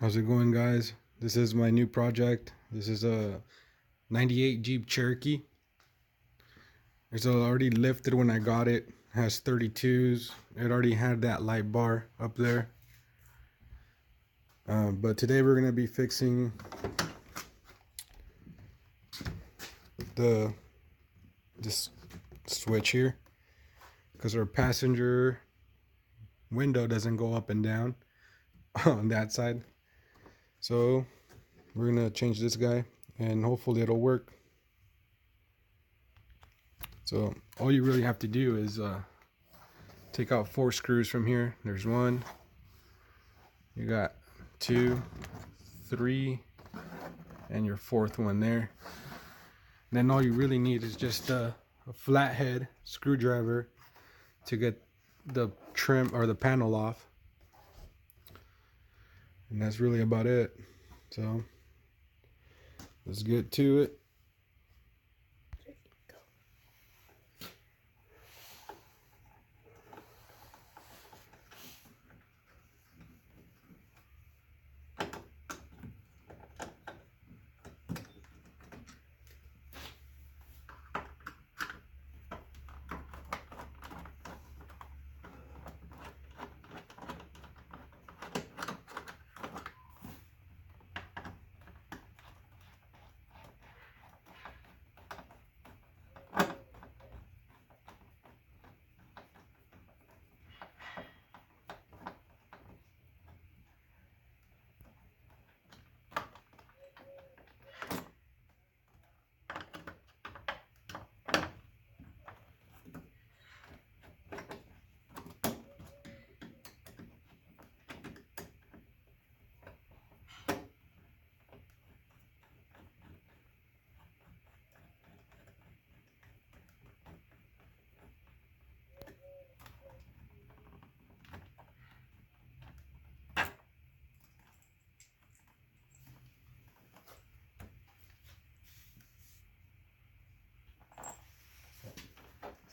How's it going, guys? This is my new project. This is a 98 Jeep Cherokee. It's already lifted when I got it. Has 32s. It already had that light bar up there. But today we're gonna be fixing this switch here, because our passenger window doesn't go up and down on that side. So we're gonna change this guy and hopefully it'll work. So all you really have to do is take out 4 screws from here. There's 1, you got 2, 3, and your 4th one there. And then all you really need is just a flathead screwdriver to get the trim or the panel off. And that's really about it. So let's get to it.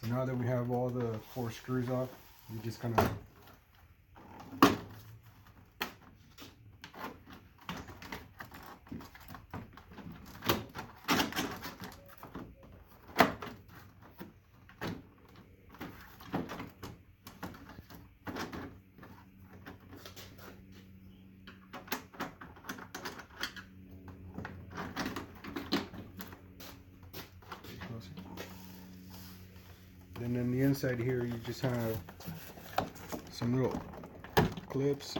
So now that we have all the 4 screws off, we just kind of and then the inside here you just have some little clips.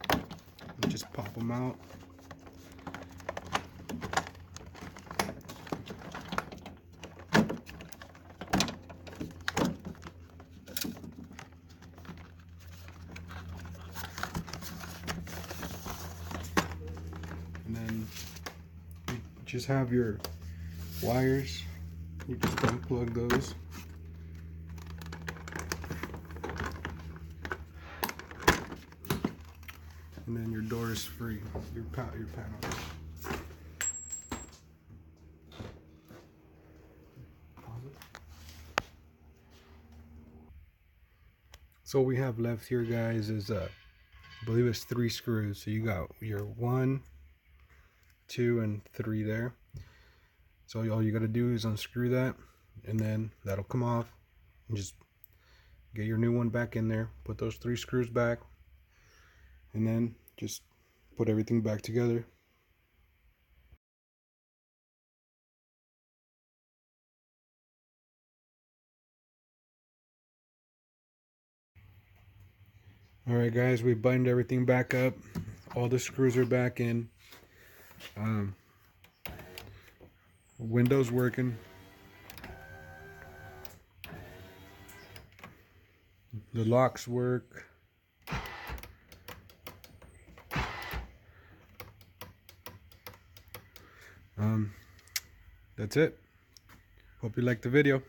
You just pop them out. And then you just have your wires. You just unplug those. And then your door is free, your panel. So what we have left here, guys, is I believe it's 3 screws. So you got your 1, 2, and 3 there. So all you got to do is unscrew that, and then that'll come off. And just get your new one back in there. Put those 3 screws back, and then just put everything back together. Alright, guys, we buttoned everything back up. All the screws are back in. Window's working. The locks work. That's it. Hope you liked the video.